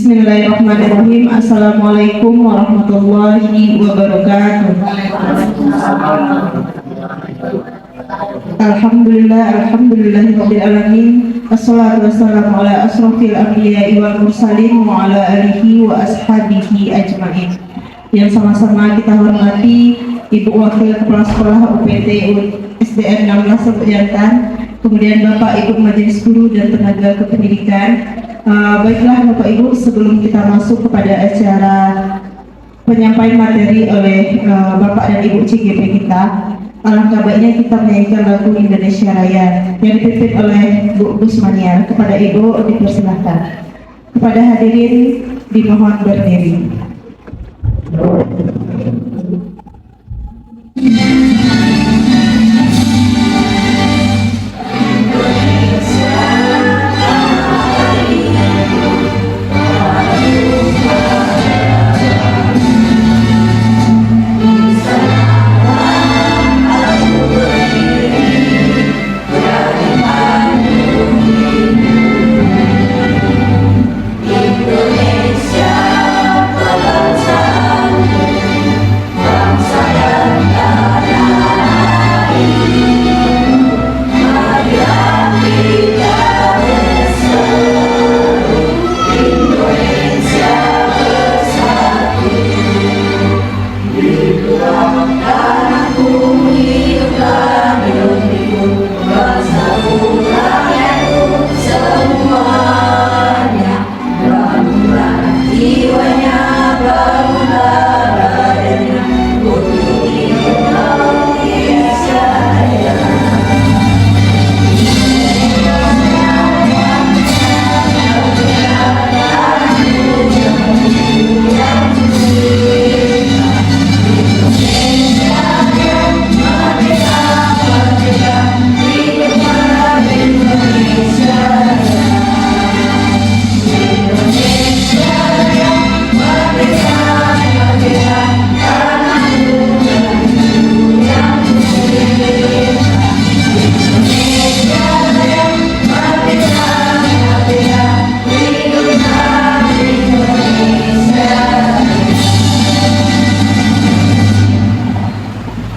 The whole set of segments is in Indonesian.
Bismillahirrahmanirrahim. Assalamualaikum warahmatullahi wabarakatuh. Alhamdulillahirabbil alamin. Wassalatu wassalamu ala asrofil anbiya'i wal mursalin wa ala alihi wa ashabihi ajmain. Yang sama-sama kita hormati Ibu Wakil Kepala Sekolah UPT SDN 16 Sepejantan, kemudian Bapak Ibu Majelis Guru dan tenaga kependidikan. Baiklah Bapak Ibu, sebelum kita masuk kepada acara penyampaian materi oleh Bapak dan Ibu CGP kita, alangkah baiknya kita menyanyikan lagu Indonesia Raya yang dipimpin oleh Bu Gusmaniar. Kepada Ibu dipersilahkan. Kepada hadirin dimohon berdiri.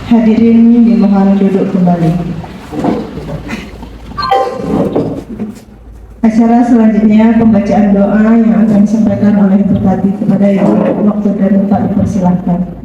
Hadirin dimohon duduk kembali. Acara selanjutnya pembacaan doa yang akan disampaikan oleh Bupati. Kepada Ibu Waktu dan Bapak dipersilahkan.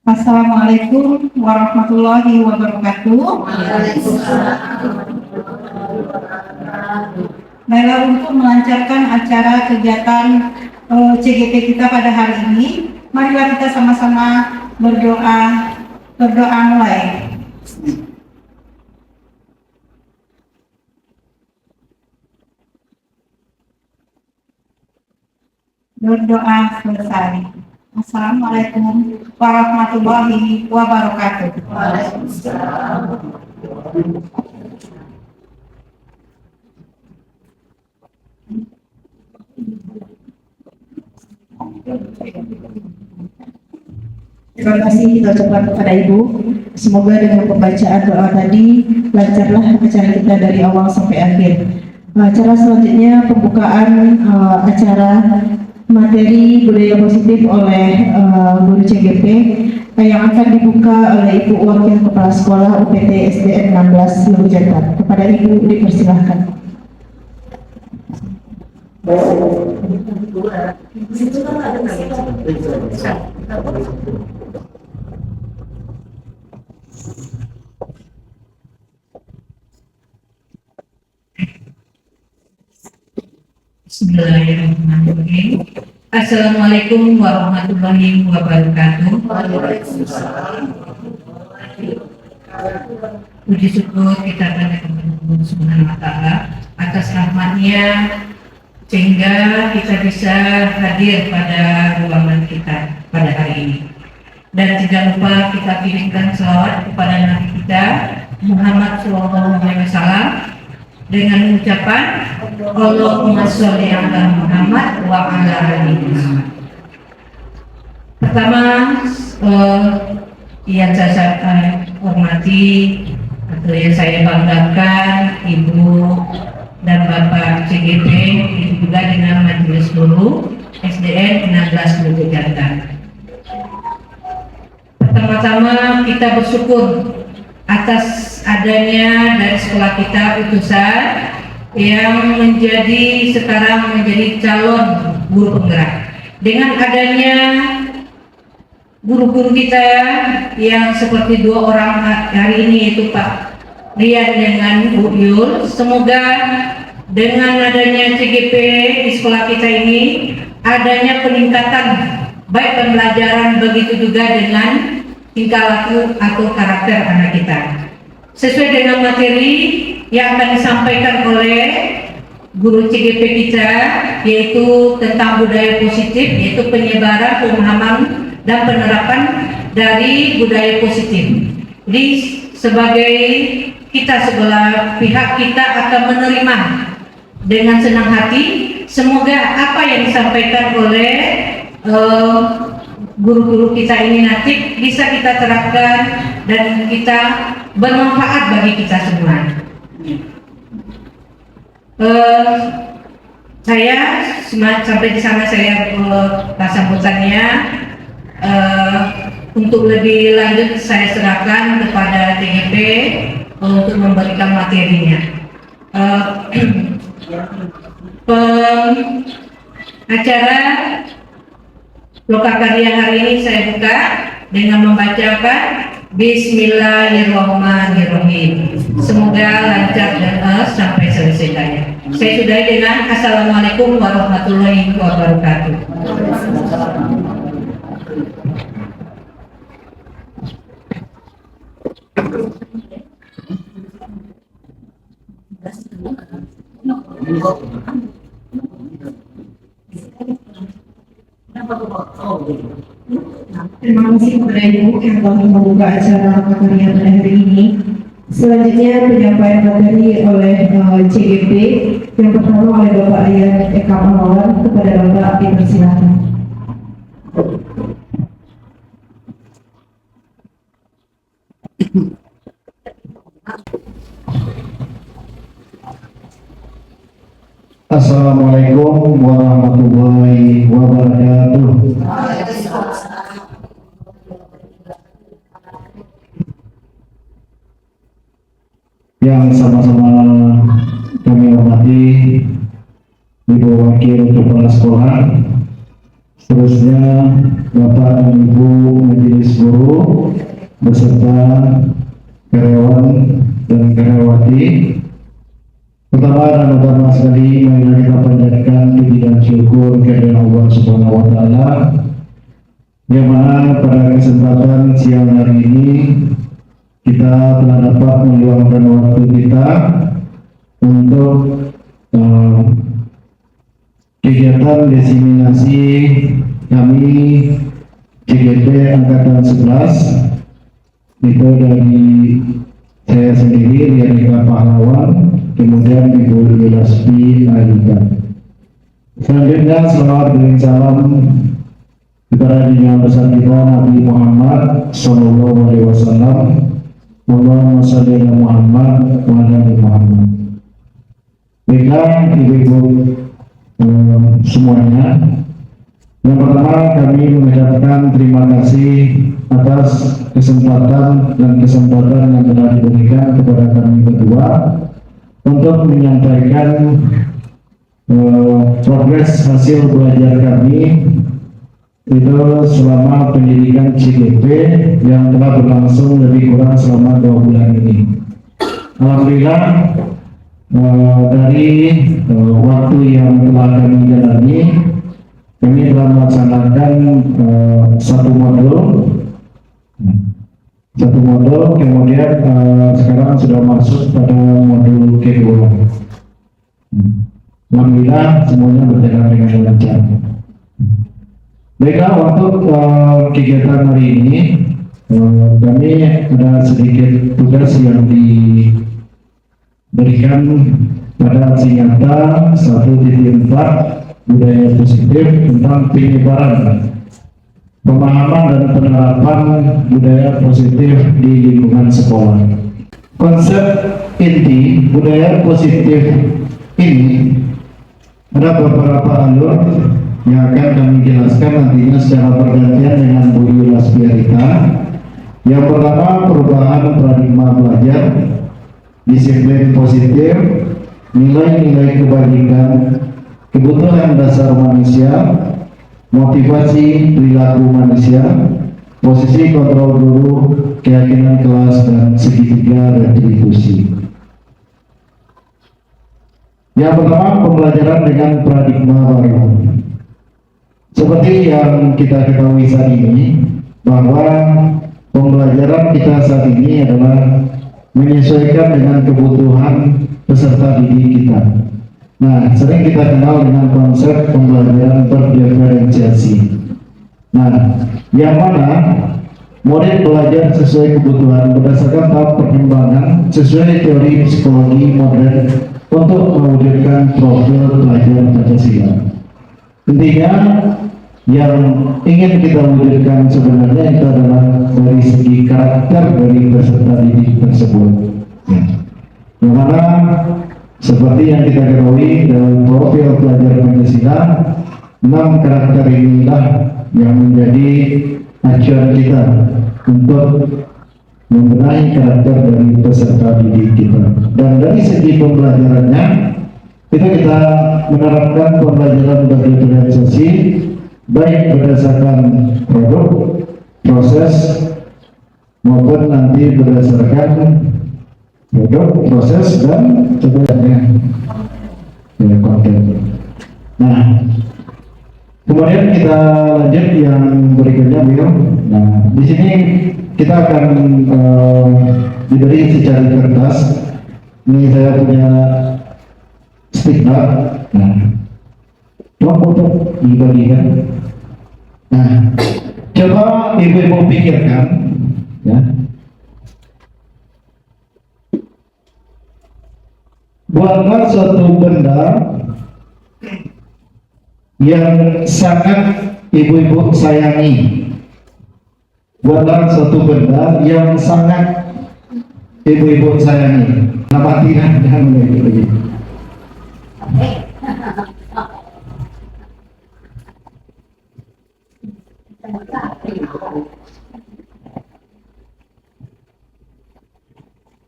Assalamualaikum warahmatullahi wabarakatuh. Baiklah, untuk melancarkan acara kegiatan CGP kita pada hari ini, marilah kita sama-sama berdoa mulai. Berdoa selesai. Assalamualaikum warahmatullahi wabarakatuh. Waalaikumsalam. Terima kasih kita ucapkan kepada Ibu. Semoga dengan pembacaan doa tadi lancarlah acara kita dari awal sampai akhir. Acara selanjutnya pembukaan acara materi budaya positif oleh guru CGP yang akan dibuka oleh Ibu Wakil Kepala Sekolah UPT SDN 16 Sepejantan. Kepada Ibu dipersilahkan. Bismillahirrahmanirrahim. Assalamualaikum warahmatullahi wabarakatuh. Puji syukur kita kepada Allah Subhanahu wa Ta'ala atas rahmatnya sehingga kita bisa hadir pada ruangan kita pada hari ini. Dan tidak lupa kita kirimkan selawat kepada Nabi kita Muhammad SAW dengan ucapan Allahumma sholli ala Muhammad wa ala ali Muhammad. Pertama, yang saya hormati atau yang saya banggakan Ibu dan Bapak CGP, itu juga dengan Majelis Guru SDN 16 Lugu Jantan. Pertama-tama kita bersyukur atas adanya dari sekolah kita utusan yang sekarang menjadi calon guru penggerak. Dengan adanya guru-guru kita yang seperti dua orang hari ini, yaitu Pak Rian dengan Bu Yul, semoga dengan adanya CGP di sekolah kita ini adanya peningkatan baik pembelajaran, begitu juga dengan tingkah laku atau karakter anak kita sesuai dengan materi yang akan disampaikan oleh guru CGP kita, yaitu tentang budaya positif, yaitu penyebaran, pemahaman dan penerapan dari budaya positif. Jadi sebagai kita sebelah pihak, kita akan menerima dengan senang hati. Semoga apa yang disampaikan oleh guru-guru kita ini nanti bisa kita terapkan dan kita bermanfaat bagi kita semua. Saya sampai di sana saya sambutannya. Untuk lebih lanjut saya serahkan kepada TGP untuk memberikan materinya. Acara Lokakarya hari ini saya buka dengan membacakan Bismillahirrahmanirrahim. Semoga lancar dan sampai selesai. Saya sudahi dengan Assalamualaikum warahmatullahi wabarakatuh. Terima kasih kepada Ibu yang telah membuka acara Lokakarya pada hari ini. Selanjutnya penyampaian materi oleh CGP, yang pertama oleh Bapak Rian Eka Amawan. Kepada Bapak dipersilakan. Assalamualaikum warahmatullahi wabarakatuh. Yang sama-sama kami hormati Ibu Wakil Kepala Sekolah, seterusnya Bapak dan Ibu Majelis Guru beserta karyawan dan karyawati. Pertama dan utama sekali, marilah kita panjatkan puji dan syukur kehadirat Allah Subhanahu wa Ta'ala, yang mana pada kesempatan siang hari ini kita telah dapat meluangkan waktu kita untuk kegiatan diseminasi kami CGP Angkatan 11, itu dari saya sendiri, Rian Eka Pahlawan, kemudian Ibu Laspi Alika. Selanjutnya selawat dan salam kepada junjungan besar kita Nabi Muhammad Sallallahu Alaihi Wasallam. Allahumma sholli ala Muhammad wa ala ali Muhammad. Baiklah ibu-ibu semuanya, yang pertama kami mengucapkan terima kasih atas kesempatan yang telah diberikan kepada kami berdua untuk menyampaikan progres hasil belajar kami itu selama pendidikan CGP yang telah berlangsung lebih kurang selama 2 bulan ini. Alhamdulillah dari waktu yang telah kami jalani, kami telah melaksanakan satu modul, kemudian sekarang sudah masuk pada modul kedua. Alhamdulillah semuanya berjalan dengan lancar. Baiklah, untuk kegiatan hari ini kami ada sedikit tugas yang diberikan pada aksi nyata 1.4 budaya positif tentang penyebaran pemahaman dan penerapan budaya positif di lingkungan sekolah. Konsep inti budaya positif ini ada beberapa alur yang akan kami jelaskan nantinya secara bergantian dengan Bu Yula Spiarita. Yang pertama, perubahan paradigma belajar, disiplin positif, nilai-nilai kebajikan, kebutuhan dasar manusia, motivasi perilaku manusia, posisi kontrol guru, keyakinan kelas, dan segitiga retribusi. Yang pertama, pembelajaran dengan paradigma baru. Seperti yang kita ketahui saat ini, bahwa pembelajaran kita saat ini adalah menyesuaikan dengan kebutuhan peserta didik kita. Nah, sering kita kenal dengan konsep pembelajaran berdiferensiasi. Nah, yang mana murid belajar sesuai kebutuhan berdasarkan tahap perkembangan sesuai teori psikologi modern untuk mewujudkan profil pelajar Pancasila. Intinya yang ingin kita wujudkan sebenarnya itu adalah dari segi karakter dari peserta didik tersebut. Yang mana seperti yang kita ketahui dalam profil pelajar Pancasila, 6 karakter inilah yang menjadi acuan kita untuk membenahi karakter dari peserta didik kita. Dan dari segi pembelajarannya, kita menerapkan pembelajaran berdiferensiasi baik berdasarkan produk, proses, maupun nanti berdasarkan produk, proses, dan sebenarnya konten. Nah, kemudian kita lanjut yang berikutnya, Bill. Nah, di sini kita akan diberi secari kertas. Ini saya punya stigma. Nah, untuk dibagikan. Nah, coba ibu-ibu pikirkan, ya. Buatlah suatu benda yang sangat ibu-ibu sayangi. Buatlah suatu benda yang sangat ibu-ibu sayangi. Nama tidak dengan begitu.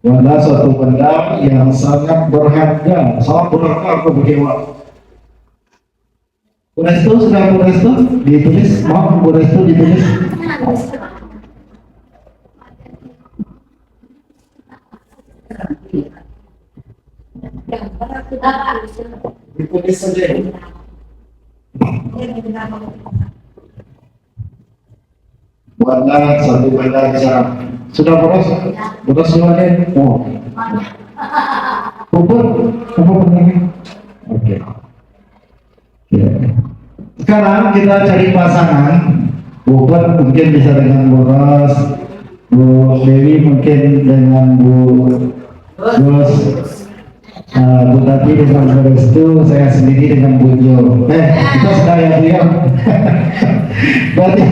Buatlah suatu benda yang sangat berharga, bagi Allah. Restu sudah restu ditulis, mau restu ditulis. Ditulis saja. Buatlah suatu benda yang sudah boros semuanya. Oh, kubur begini. Oke. Sekarang kita cari pasangan. Bubur mungkin bisa dengan boros, Bu Dewi mungkin dengan Bu Bu Tati dengan Bu Restu, saya sendiri dengan Bu Jo. Kita sudah ya Bu. Berarti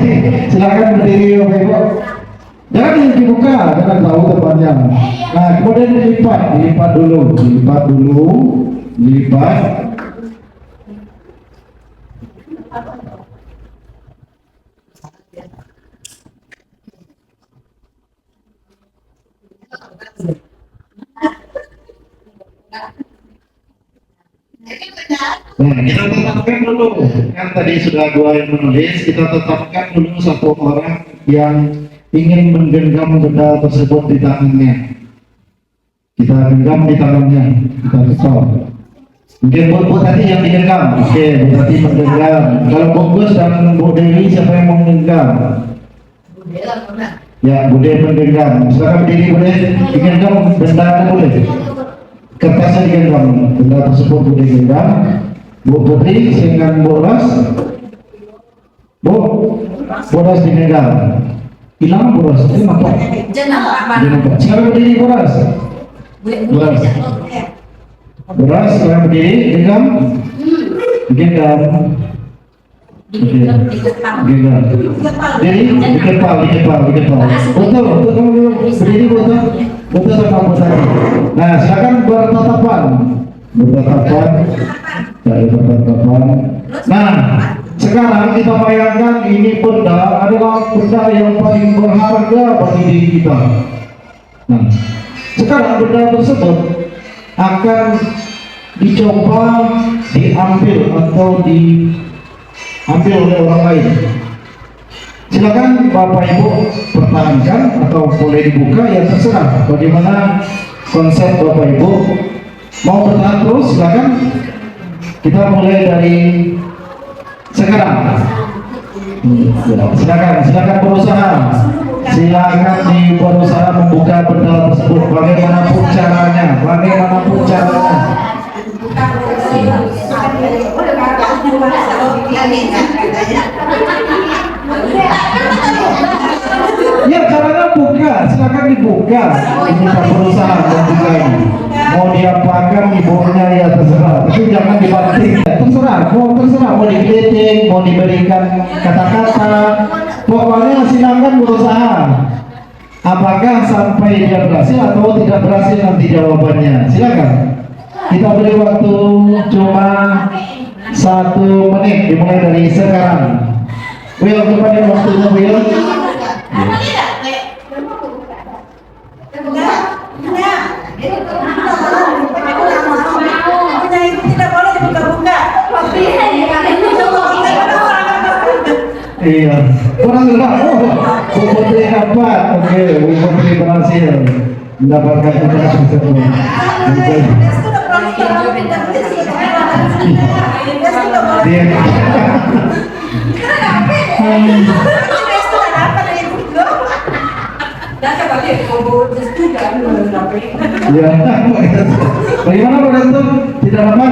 silakan berdiri Ibu. Jangan dibuka, jangan tahu depannya. Nah, kemudian dilipat dulu. Nah, kita tetapkan dulu. Kan tadi sudah 2 yang menulis, kita tetapkan dulu 1 orang yang ingin menggenggam benda tersebut di tangannya. Kita genggam di tangannya, kita ketok. Mungkin Bu tadi yang digenggam. Oke, Bu tadi menggenggam. Kalau Bungkus dan Bu Dewi siapa yang mau menggenggam? Ya, Bu Dewi menggenggam. Sekarang berdiri Bu Dewi, digenggam benda boleh. Kertasnya digenggam, benda tersebut Bu Dewi genggam. Bu Putri dengan boras Bu, bodas dimegang. Hilang bodas, itu nampak. Nampak. Sekarang berdiri bodas. Bodas. Bodas, sekarang berdiri, genggam. Genggam. Oke. Genggam. Jadi, dikepal. Betul, berdiri betul. Betul sama bodas. Nah, silakan bertatapan. Nah, sekarang kita bayangkan ini benda adalah benda yang paling berharga bagi diri kita. Nah, sekarang benda tersebut akan dicoba diambil atau diambil oleh orang lain. Silakan Bapak Ibu pertahankan atau boleh dibuka, ya terserah bagaimana konsep Bapak Ibu. Mau bertahan terus silakan. Kita mulai dari sekarang. Silakan berusaha. Silakan berusaha membuka benda tersebut bagaimanapun caranya. Ya, caranya buka, silakan dibuka. Kita berusaha membukanya. Mau diapakan ibunya ya terserah, tapi jangan dibanting. Terserah, mau dikritik, mau diberikan kata-kata, pokoknya silakan berusaha. Apakah sampai dia berhasil atau tidak berhasil nanti jawabannya. Silakan. Kita beri waktu cuma 1 menit dimulai dari sekarang. Will, kepada waktunya Will. Iya, kurang enggak? Bu Putri dapat, oke, Bu Putri berhasil mendapatkan tugas tersebut. Dia ya, bagaimana Pak Datuk? Tidak dapat?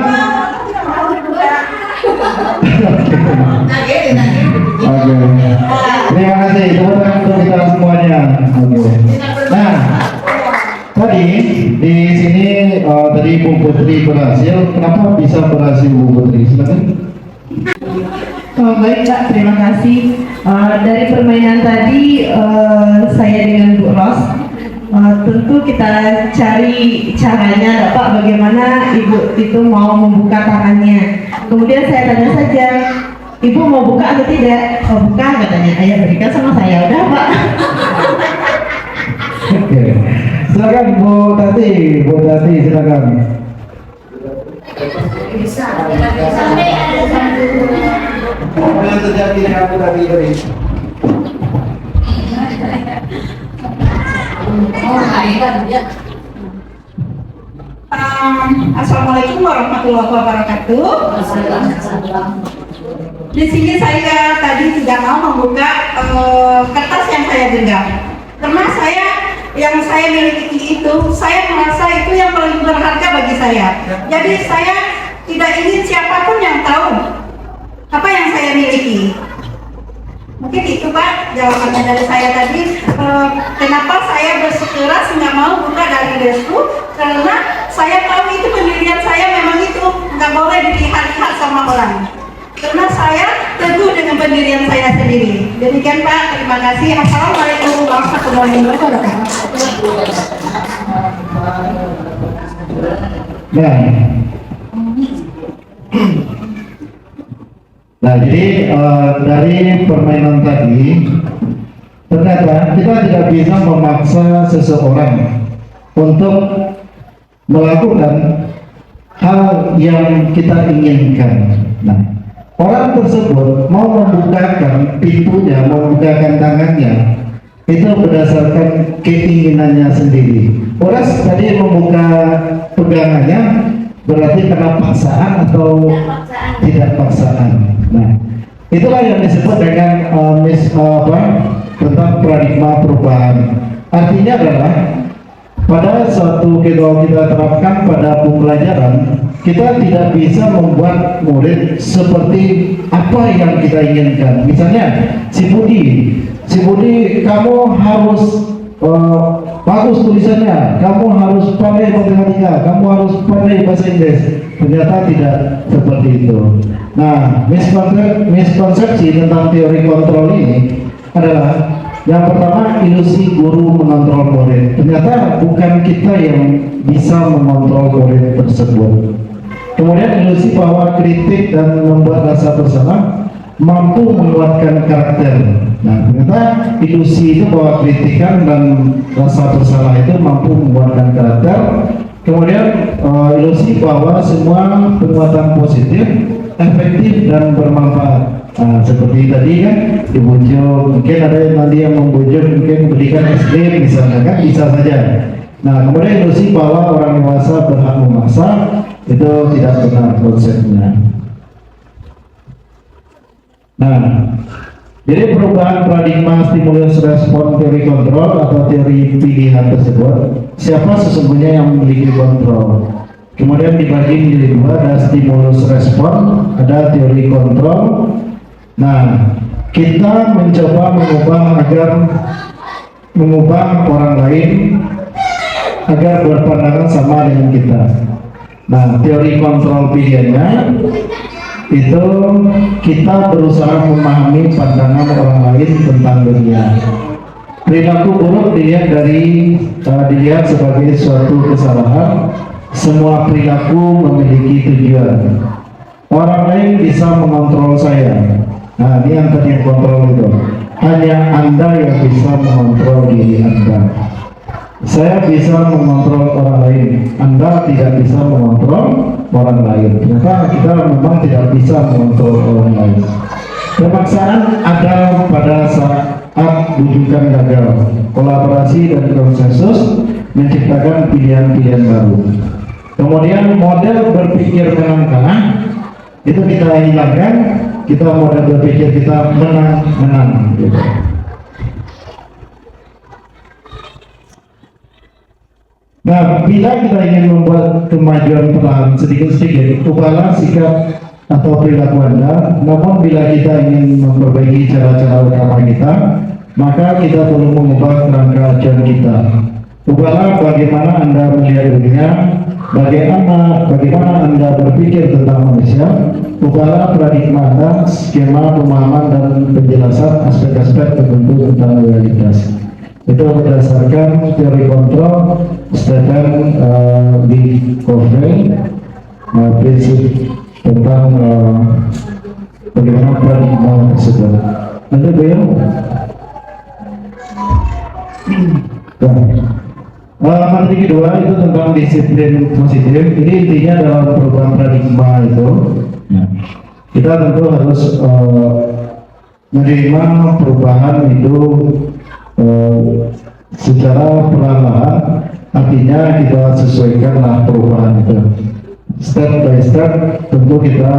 Oke. Terima kasih. Tepuk tangan untuk kita semuanya. Oke. Nah, tadi di sini tadi Bu Putri berhasil. Kenapa bisa berhasil Bu Putri? Silakan. Baik Kak, terima kasih. Dari permainan tadi saya dengan Bu Ros, tentu kita cari caranya Pak, bagaimana Ibu itu mau membuka tangannya. Kemudian saya tanya saja, Ibu mau buka atau tidak? Oh buka katanya, ayah berikan sama saya. Udah Pak. Oke. Silakan Bu Tati silakan. Apa yang terjadi dengan aku tadi ini? Assalamualaikum warahmatullahi wabarakatuh. Di sini saya tadi tidak mau membuka kertas yang saya genggam, karena yang saya miliki itu, saya merasa itu yang paling berharga bagi saya. Jadi saya tidak ingin siapapun yang tahu apa yang saya miliki. Mungkin itu Pak jawabannya dari saya tadi. Kenapa saya bersikeras nggak mau buka dari desku, karena saya tahu itu pendirian saya memang itu nggak boleh dilihat-lihat sama orang, karena saya teguh dengan pendirian saya sendiri. Demikian Pak, terima kasih. Assalamualaikum warahmatullahi wabarakatuh. Nah, jadi dari permainan tadi ternyata kita tidak bisa memaksa seseorang untuk melakukan hal yang kita inginkan. Nah, orang tersebut mau membukakan pintunya, mau membukakan tangannya, itu berdasarkan keinginannya sendiri. Orang tadi membuka pegangannya berarti karena paksaan atau tidak paksaan. Nah, itulah yang disebut dengan tentang paradigma perubahan. Artinya adalah pada suatu kalau kita terapkan pada pembelajaran, kita tidak bisa membuat murid seperti apa yang kita inginkan. Misalnya si Budi, kamu harus bagus tulisannya, kamu harus pandai matematika, kamu harus pandai bahasa Inggris. Ternyata tidak seperti itu. Nah, miskonsepsi tentang teori kontrol ini adalah yang pertama, ilusi guru mengontrol murid. Ternyata bukan kita yang bisa mengontrol murid tersebut. Kemudian ilusi bahwa kritik dan membuat rasa bersalah mampu menguatkan karakter. Nah, ternyata ilusi itu bahwa kritikan dan rasa bersalah itu mampu menguatkan karakter. Kemudian ilusi bahwa semua penguatan positif efektif dan bermanfaat. Nah, seperti tadi kan dibujuk, mungkin ada yang nanti yang membujuk, mungkin berikan es krim misalnya, kan bisa saja. Nah, kemudian ilusi bahwa orang dewasa berhak memaksa, itu tidak benar konsepnya. Nah, jadi perubahan paradigma stimulus respon teori kontrol atau teori pilihan tersebut, siapa sesungguhnya yang memiliki kontrol? Kemudian dibagi menjadi dua, ada stimulus respon, ada teori kontrol. Nah, kita mencoba mengubah orang lain agar berpandangan sama dengan kita. Nah, teori kontrol pilihannya itu kita berusaha memahami pandangan orang lain tentang dunia. Perilaku buruk dilihat sebagai suatu kesalahan. Semua perilaku memiliki tujuan. Orang lain bisa mengontrol saya. Nah, ini yang tadi kontrol itu. Hanya Anda yang bisa mengontrol diri Anda. Saya bisa mengontrol orang lain. Anda tidak bisa mengontrol orang lain. Ternyata kita memang tidak bisa mengontrol orang lain. Pemaksaan ada pada saat bujukan gagal. Kolaborasi dan konsensus menciptakan pilihan-pilihan baru. Kemudian model berpikir menang-menang itu kita hilangkan. Kita model berpikir kita menang-menang gitu. Nah, bila kita ingin membuat kemajuan perlahan sedikit-sedikit, ubahlah sikap atau perilaku Anda. Namun bila kita ingin memperbaiki cara-cara utama kita, maka kita perlu mengubah kerangka acuan kita. Ubahlah bagaimana Anda melihat dunia, bagaimana Anda berpikir tentang manusia. Ubahlah paradigma Anda, skema pemahaman dan penjelasan aspek-aspek tertentu tentang realitas. Itu berdasarkan teori kontrol Stephen Covey, prinsip tentang bagaimana paradigma tersebut. Nanti beliau materi kedua itu tentang disiplin positif. Jadi intinya dalam perubahan paradigma itu, kita tentu harus menerima perubahan itu secara perlahan. Artinya kita sesuaikanlah perubahan itu step by step. Tentu kita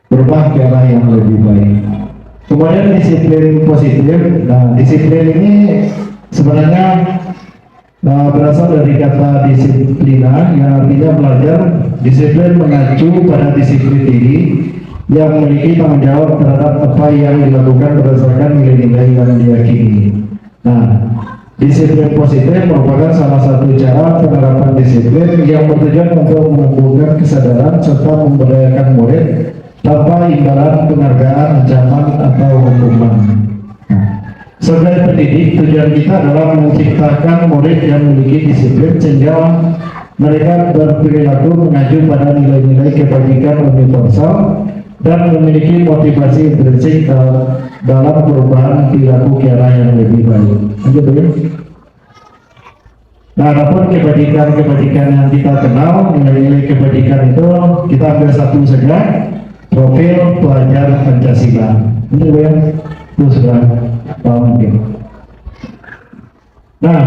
berubah ke arah yang lebih baik. Kemudian disiplin positif. Nah, disiplin ini sebenarnya berasal dari kata disiplina yang artinya belajar. Disiplin mengacu pada disiplin diri yang memiliki tanggung jawab terhadap apa yang dilakukan berdasarkan nilai-nilai yang diyakini. Nah, disiplin positif merupakan salah satu cara penerapan disiplin yang bertujuan untuk menumbuhkan kesadaran serta memberdayakan murid tanpa imbalan penghargaan, ancaman, atau hukuman. Sebagai pendidik, tujuan kita adalah menciptakan murid yang memiliki disiplin sehingga mereka berperilaku mengacu pada nilai-nilai kebajikan universal dan memiliki motivasi intrinsik dalam perubahan perilaku ke arah yang lebih baik. Lanjut dulu. Nah, adapun kebajikan yang kita kenal, nilai-nilai kebajikan itu kita ambil satu saja, profil pelajar Pancasila. Ini ya, itu sudah paham mungkin. Nah,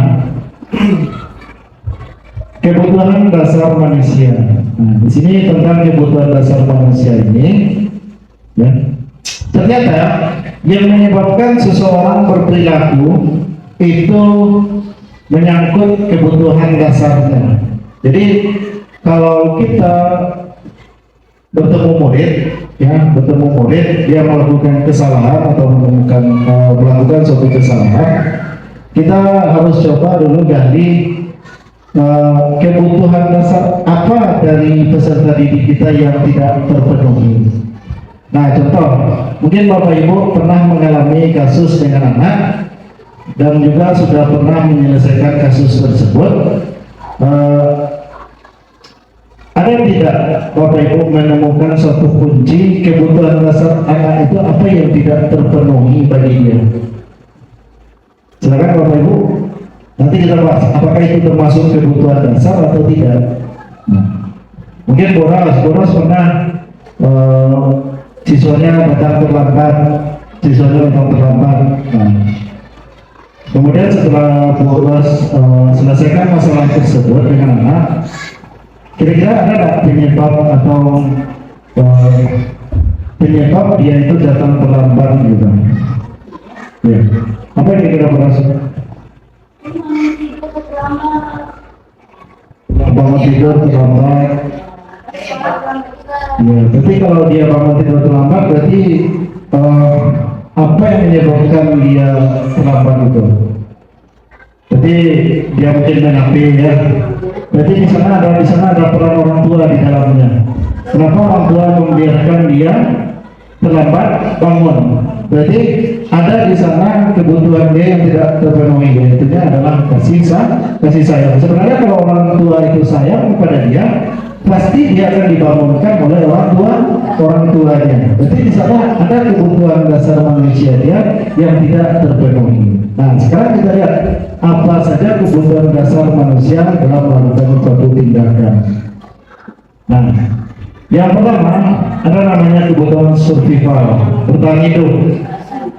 kebutuhan dasar manusia. Nah, di sini tentang kebutuhan dasar manusia ini, ya, ternyata yang menyebabkan seseorang berperilaku itu menyangkut kebutuhan dasarnya. Jadi kalau kita bertemu murid, dia melakukan kesalahan atau melakukan suatu kesalahan, kita harus coba dulu gali kebutuhan dasar apa dari peserta didik kita yang tidak terpenuhi. Nah, contoh, mungkin Bapak Ibu pernah mengalami kasus dengan anak dan juga sudah pernah menyelesaikan kasus tersebut. Ada tidak Bapak Ibu menemukan suatu kunci kebutuhan dasar anak itu apa yang tidak terpenuhi bagi dia? Silakan Bapak Ibu, nanti kita bahas apakah itu termasuk kebutuhan dasar atau tidak. Mungkin Boras pernah siswanya datang terlambat. Kemudian setelah Boras selesaikan masalah tersebut dengan anak, kira-kira ada nggak penyebab dia itu datang terlambat gitu? Ya. Apa yang kira-kira berhasil? Bangun tidur terlambat. Ya, tapi kalau dia bangun tidur terlambat berarti apa yang menyebabkan dia terlambat itu? Jadi dia mungkin main HP ya. Berarti di sana ada peran orang tua di dalamnya. Kenapa orang tua membiarkan dia terlambat bangun? Berarti ada di sana kebutuhan dia yang tidak terpenuhi, yaitu adalah kasih sayang. Sebenarnya kalau orang tua itu sayang kepada dia, pasti dia akan dibangunkan oleh orang tuanya. Berarti di sana ada kebutuhan dasar manusia dia yang tidak terpenuhi. Nah, sekarang kita lihat apa saja kebutuhan dasar manusia dalam melakukan suatu tindakan. Nah, yang pertama ada namanya kebutuhan survival, bertahan hidup.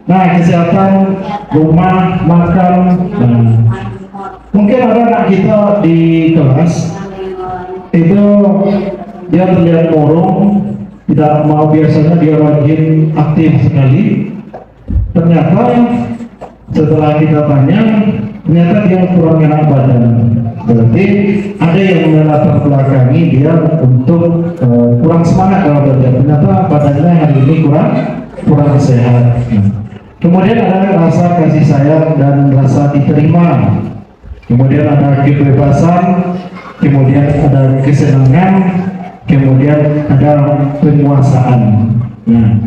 Nah, kesehatan, rumah, makan. Nah, mungkin ada anak kita di kelas itu dia terlihat murung, tidak mau, biasanya dia rajin aktif sekali. Ternyata setelah kita tanya, ternyata dia kurang enak badan. Berarti ada yang melatar belakangi dia untuk kurang semangat dalam belajar. Ternyata badannya hari ini kurang sehat. Kemudian ada rasa kasih sayang dan rasa diterima. Kemudian ada kebebasan, kemudian ada kesenangan, kemudian ada penguasaan. Nah,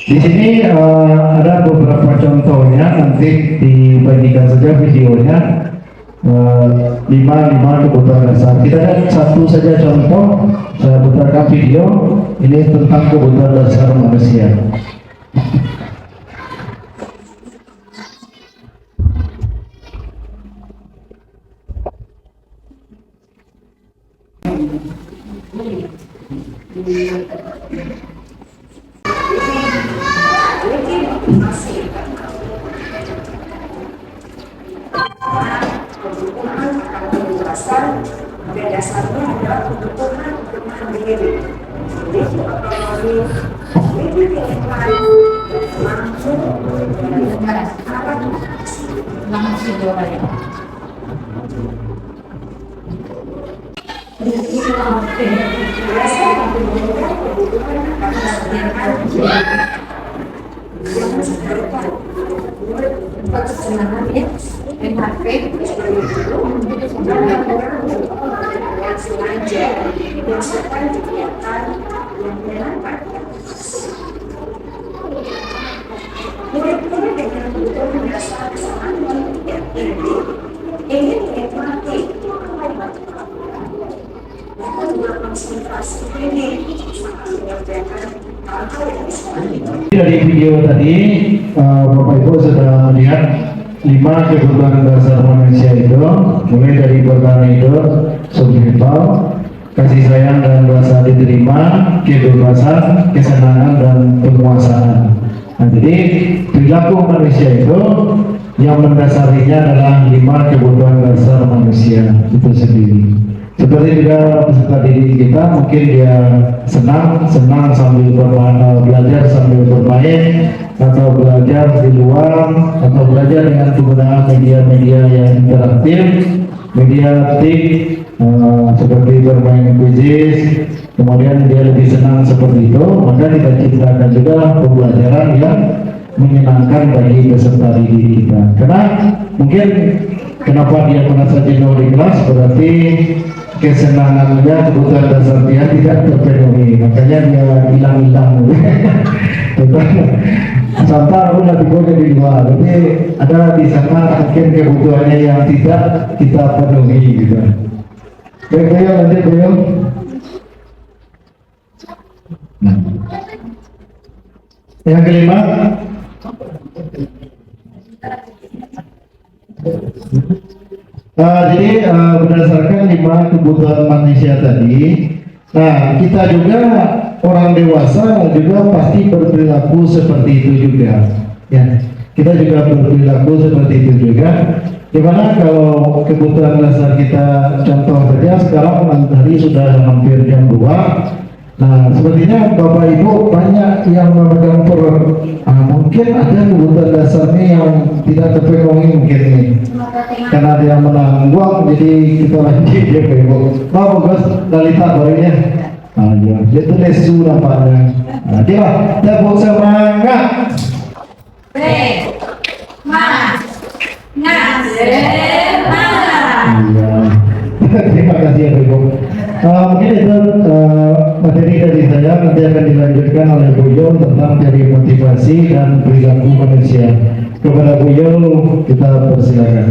di sini ada beberapa contohnya, nanti dibagikan saja videonya. 5 kebutuhan dasar. Kita lihat satu saja contoh, saya putarkan video ini tentang kebutuhan dasar manusia. Dasarnya adalah kebutuhan untuk mandiri. Jadi dari video tadi Bapak Ibu sudah lihat 5 kebutuhan dasar manusia itu, mulai dari bertahan hidup, survival, kasih sayang dan rasa diterima, kebebasan, kesenangan dan penguasaan. Nah, jadi perilaku manusia itu yang mendasarinya adalah 5 kebutuhan dasar manusia itu sendiri. Seperti juga peserta didik kita, mungkin dia senang sambil belajar sambil bermain, atau belajar di luar, atau belajar dengan penggunaan media-media yang interaktif, mediatik, seperti bermain kuisis, kemudian dia lebih senang seperti itu, maka kita ciptakan juga pembelajaran yang menyenangkan bagi peserta didik kita. Karena mungkin kenapa dia merasa jenuh di kelas, berarti kesenangannya, kebutuhan dasar dia tidak terpenuhi, makanya dia hilang-hilang. Contoh aku nanti gue di luar, tapi ada di sana mungkin kebutuhannya yang tidak kita penuhi gitu. Oke, lanjut beliau. Nah, yang kelima, jadi berdasarkan 5 kebutuhan manusia tadi, nah kita juga orang dewasa juga pasti berperilaku seperti itu juga, ya. Kita juga berperilaku seperti itu juga. Dimana kalau kebutuhan dasar kita, contoh saja sekarang hari sudah hampir jam 2. Nah, sepertinya Bapak Ibu banyak yang memegang perut. Mungkin ada kebutuhan dasarnya yang tidak terpenuhi mungkin nih. Karena dia menanggung, jadi kita lanjut ya Bapak Ibu. Mau Gus, Dalita barunya. Ya, itu lesu nampaknya. Nah, dia tepuk semangat. Terima kasih ya Ibu. Mungkin itu materi dari saya, nanti akan dilanjutkan oleh Bu Yul tentang dari motivasi dan perilaku manusia. Kepada Bu Yul kita persilakan.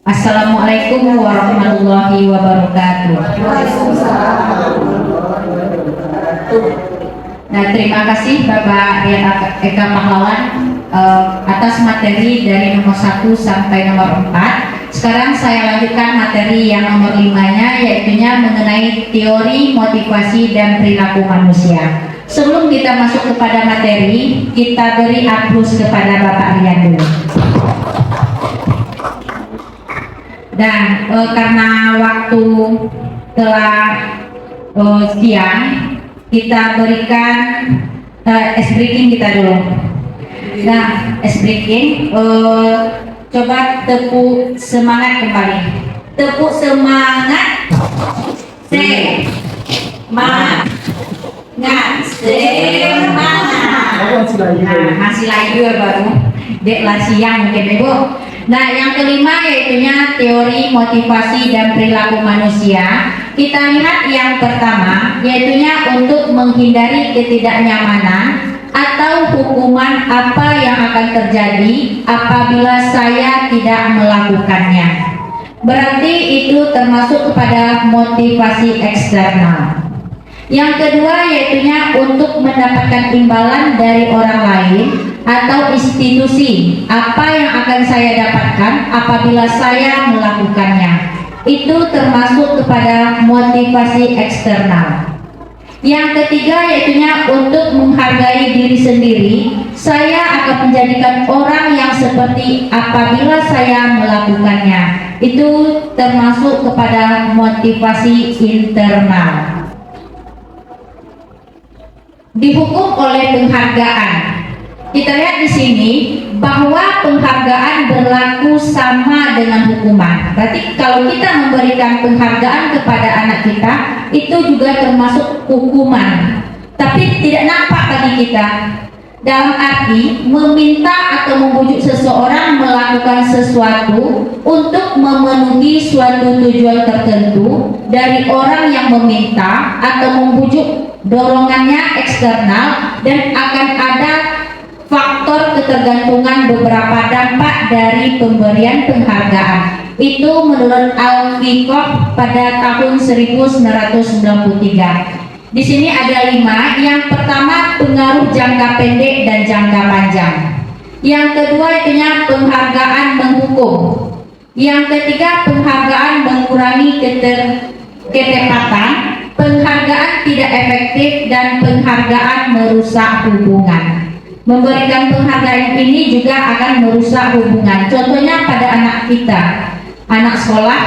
Assalamualaikum warahmatullahi wabarakatuh. Nah, terima kasih Bapak Rian Eka Pahlawan atas materi dari nomor 1 sampai nomor 4. Sekarang saya lanjutkan materi yang nomor 5-nya, yaitunya mengenai teori motivasi dan perilaku manusia. Sebelum kita masuk kepada materi, kita beri aplaus kepada Bapak Rian dulu. Dan karena waktu telah siang, kita berikan ice breaking kita dulu. Nah, ice breaking, coba tepuk semangat kembali. Tepuk semangat. Semangat. Nah, masih lagi ya baru. Dek lah siang mungkin Ibu. Nah, yang kelima yaitunya teori motivasi dan perilaku manusia. Kita lihat yang pertama, yaitunya untuk menghindari ketidaknyamanan atau hukuman apa yang akan terjadi apabila saya tidak melakukannya. Berarti itu termasuk kepada motivasi eksternal. Yang kedua yaitunya untuk mendapatkan imbalan dari orang lain atau institusi, apa yang akan saya dapatkan apabila saya melakukannya. Itu termasuk kepada motivasi eksternal. Yang ketiga yaitunya untuk menghargai diri sendiri. Saya akan menjadikan orang yang seperti apabila saya melakukannya. Itu termasuk kepada motivasi internal. Dihukum oleh penghargaan. Kita lihat di sini bahwa penghargaan berlaku sama dengan hukuman. Berarti kalau kita memberikan penghargaan kepada anak kita, itu juga termasuk hukuman. Tapi tidak nampak bagi kita. Dalam arti meminta atau membujuk seseorang melakukan sesuatu untuk memenuhi suatu tujuan tertentu dari orang yang meminta atau membujuk, dorongannya eksternal, dan akan ada faktor ketergantungan beberapa dampak dari pemberian penghargaan. Itu menurut Al-Fiqh pada tahun 1993. Di sini ada 5. Yang pertama pengaruh jangka pendek dan jangka panjang. Yang kedua itunya penghargaan menghukum. Yang ketiga penghargaan mengurangi ketepatan, penghargaan tidak efektif, dan penghargaan merusak hubungan. Memberikan penghargaan ini juga akan merusak hubungan. Contohnya pada anak kita, anak sekolah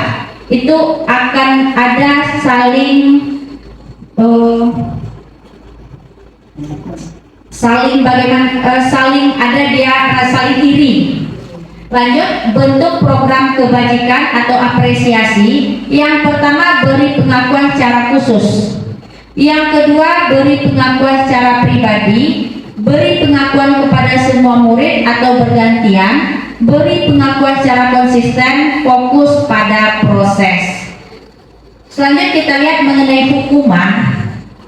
itu akan ada saling iri. Lanjut, bentuk program kebajikan atau apresiasi. Yang pertama, beri pengakuan secara khusus. Yang kedua, beri pengakuan secara pribadi. Beri pengakuan kepada semua murid atau bergantian. Beri pengakuan secara konsisten, fokus pada proses. Selanjutnya kita lihat mengenai hukuman.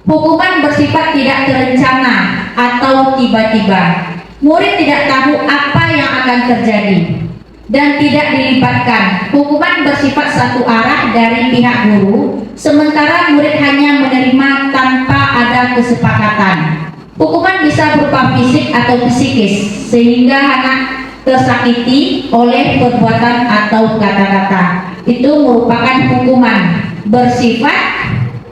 Hukuman bersifat tidak terencana atau tiba-tiba. Murid tidak tahu apa yang akan terjadi dan tidak dilibatkan. Hukuman bersifat satu arah dari pihak guru, sementara murid hanya menerima tanpa ada kesepakatan. Hukuman bisa berupa fisik atau psikis, sehingga anak tersakiti oleh perbuatan atau kata-kata. Itu merupakan hukuman bersifat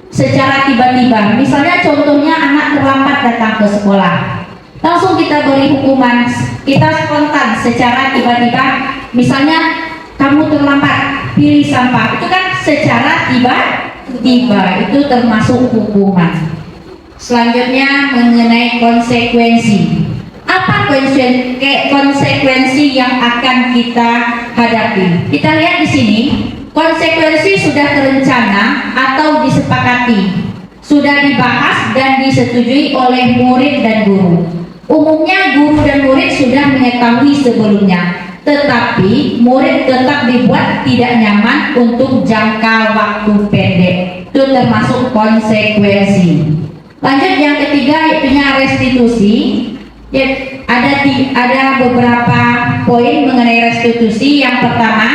secara tiba-tiba. Misalnya contohnya anak terlambat datang ke sekolah, langsung kita beri hukuman, kita spontan secara tiba-tiba. Misalnya kamu terlambat, pilih sampah. Itu kan secara tiba-tiba, itu termasuk hukuman. Selanjutnya mengenai konsekuensi. Apa konsekuensi yang akan kita hadapi? Kita lihat di sini, konsekuensi sudah terencana atau disepakati, sudah dibahas dan disetujui oleh murid dan guru. Umumnya guru dan murid sudah mengetahui sebelumnya, tetapi murid tetap dibuat tidak nyaman untuk jangka waktu pendek. Itu termasuk konsekuensi. Lanjut, yang ketiga yaitu restitusi. Ya, ada beberapa poin mengenai restitusi. Yang pertama,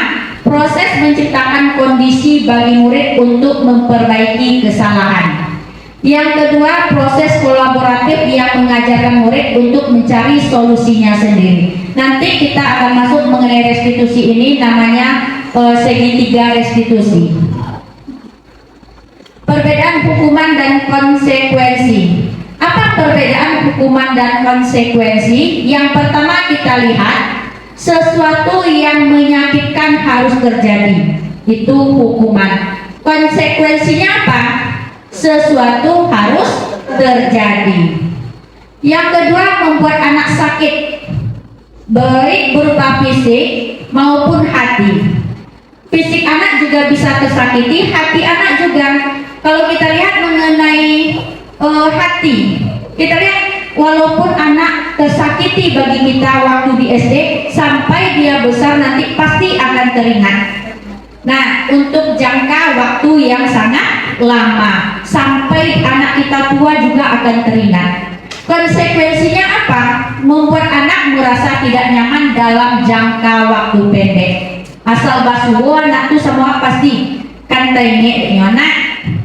proses menciptakan kondisi bagi murid untuk memperbaiki kesalahan. Yang kedua, proses kolaboratif yang mengajarkan murid untuk mencari solusinya sendiri. Nanti kita akan masuk mengenai restitusi ini, namanya segitiga restitusi. Perbedaan hukuman dan konsekuensi. Apa perbedaan hukuman dan konsekuensi? Yang pertama kita lihat, sesuatu yang menyakitkan harus terjadi, itu hukuman. Konsekuensinya apa? Sesuatu harus terjadi. Yang kedua, membuat anak sakit, baik berupa fisik maupun hati. Fisik anak juga bisa tersakiti, hati anak juga. Kalau kita lihat mengenai hati, kita lihat walaupun anak tersakiti bagi kita waktu di SD, sampai dia besar nanti pasti akan teringat. Nah, untuk jangka waktu yang sangat lama, sampai anak kita tua juga akan teringat. Konsekuensinya apa? Membuat anak merasa tidak nyaman dalam jangka waktu pendek. Asal basuh anak tuh semua pasti kan teringat anak.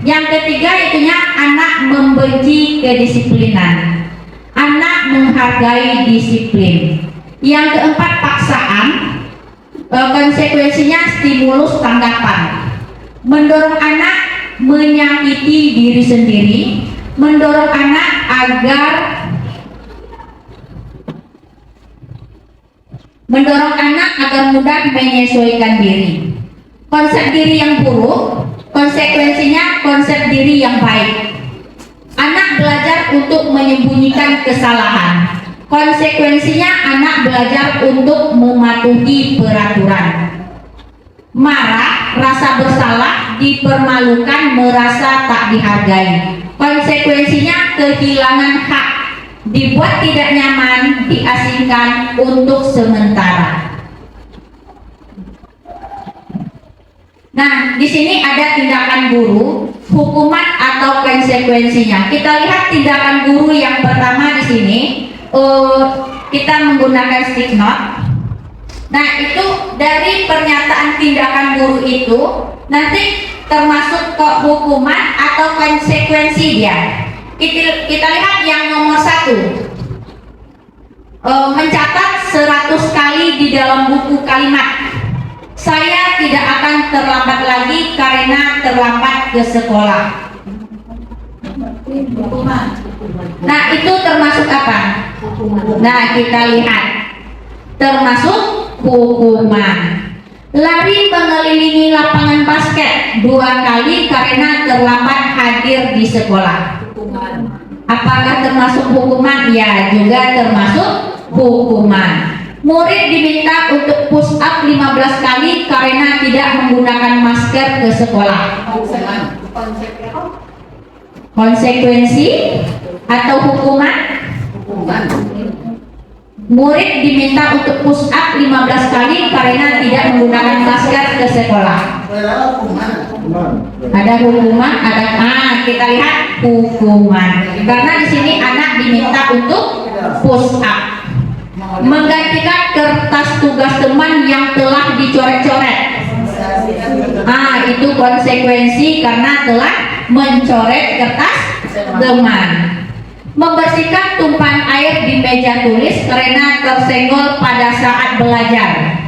Yang ketiga itunya anak membenci kedisiplinan, anak menghargai disiplin. Yang keempat, paksaan. Konsekuensinya stimulus tanggapan, mendorong anak menyakiti diri sendiri, mendorong anak agar mudah menyesuaikan diri. Konsep diri yang buruk, konsekuensinya konsep diri yang baik. Anak belajar untuk menyembunyikan kesalahan. Konsekuensinya anak belajar untuk mematuhi peraturan. Marah, rasa bersalah, dipermalukan, merasa tak dihargai. Konsekuensinya kehilangan hak, dibuat tidak nyaman, diasingkan untuk sementara. Nah, di sini ada tindakan guru, hukuman atau konsekuensinya. Kita lihat tindakan guru yang pertama di sini. Kita menggunakan stick note. Nah, itu dari pernyataan tindakan guru itu nanti termasuk ke hukuman atau konsekuensi dia. Kita lihat yang nomor 1, mencatat 100 kali di dalam buku kalimat, saya tidak akan terlambat lagi karena terlambat ke sekolah. Nah, itu termasuk apa? Nah, kita lihat termasuk hukuman. Lari mengelilingi lapangan basket 2 kali karena terlambat hadir di sekolah. Apakah termasuk hukuman? Ya, juga termasuk hukuman. Murid diminta untuk push up 15 kali karena tidak menggunakan masker ke sekolah. Konsekuensi atau hukuman? Murid diminta untuk push up 15 kali karena tidak menggunakan masker ke sekolah. Ada hukuman, kita lihat hukuman. Karena di sini anak diminta untuk push up. Menggantikan kertas tugas teman yang telah dicoret-coret. Itu konsekuensi karena telah mencoret kertas teman. Membersihkan tumpahan air di meja tulis karena tersenggol pada saat belajar.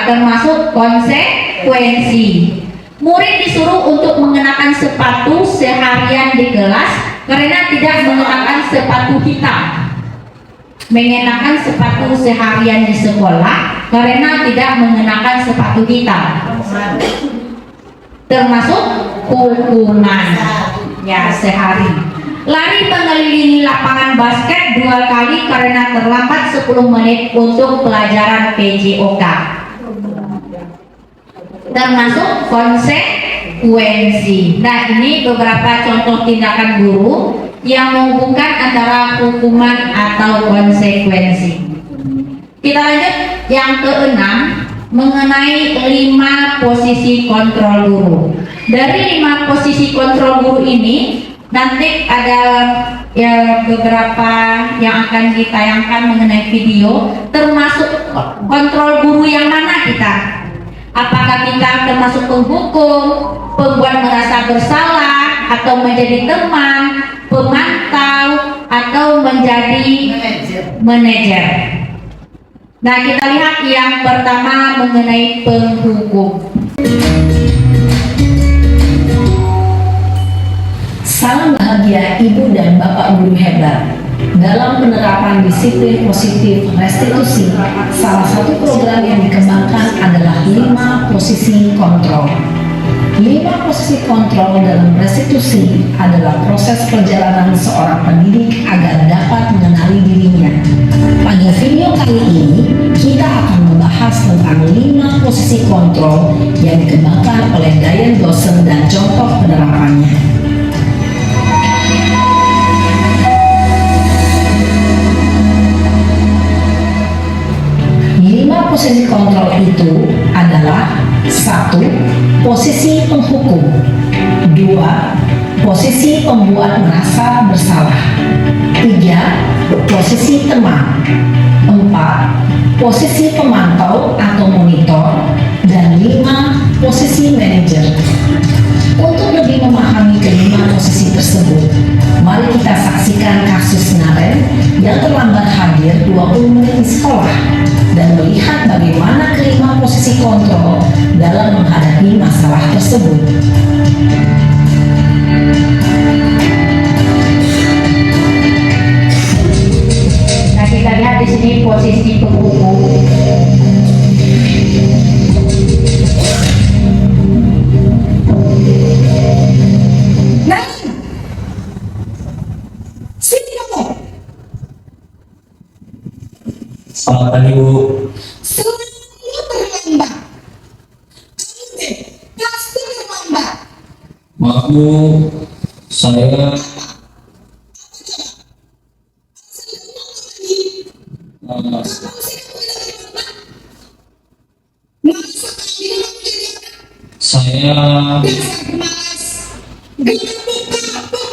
Termasuk konsekuensi. Murid disuruh untuk mengenakan sepatu seharian di kelas karena tidak mengenakan sepatu hitam. Mengenakan sepatu seharian di sekolah karena tidak mengenakan sepatu hitam. Termasuk hukuman. Ya, sehari. Lari mengelilingi lapangan basket 2 kali karena terlambat 10 menit untuk pelajaran PJOK. Termasuk konsekuensi. Nah, ini beberapa contoh tindakan guru yang menghubungkan antara hukuman atau konsekuensi. Kita lanjut yang ke-6, mengenai 5 posisi kontrol guru. Dari 5 posisi kontrol guru ini nanti ada beberapa yang akan ditayangkan mengenai video, termasuk kontrol guru yang mana kita? Apakah kita termasuk penghukum, pembuat merasa bersalah, atau menjadi teman, pemantau, atau menjadi manajer? Nah, kita lihat yang pertama mengenai penghukum. Salam bahagia Ibu dan Bapak guru hebat. Dalam penerapan disiplin positif restitusi, salah satu program yang dikembangkan adalah 5 posisi kontrol. 5 posisi kontrol dalam restitusi adalah proses perjalanan seorang pendidik agar dapat mengenali dirinya. Pada video kali ini, kita akan membahas tentang 5 posisi kontrol yang dikembangkan oleh Diane Dawson dan contoh penerapannya. 5 posisi kontrol itu adalah 1. Posisi penghukum, 2. Posisi pembuat merasa bersalah, 3. Posisi teman, 4. Posisi pemantau atau monitor, dan 5. Posisi manajer. Untuk lebih memahami kelima posisi tersebut, mari kita saksikan kasus Naren yang terlambat hadir 20 menit di sekolah dan melihat bagaimana kelima posisi kontrol dalam menghadapi masalah tersebut. Nah, kita lihat di sini posisi penghukum. Selamat pagi, Bu. Selalu terlambat. Pasti terlambat. Maaf, Bu. Saya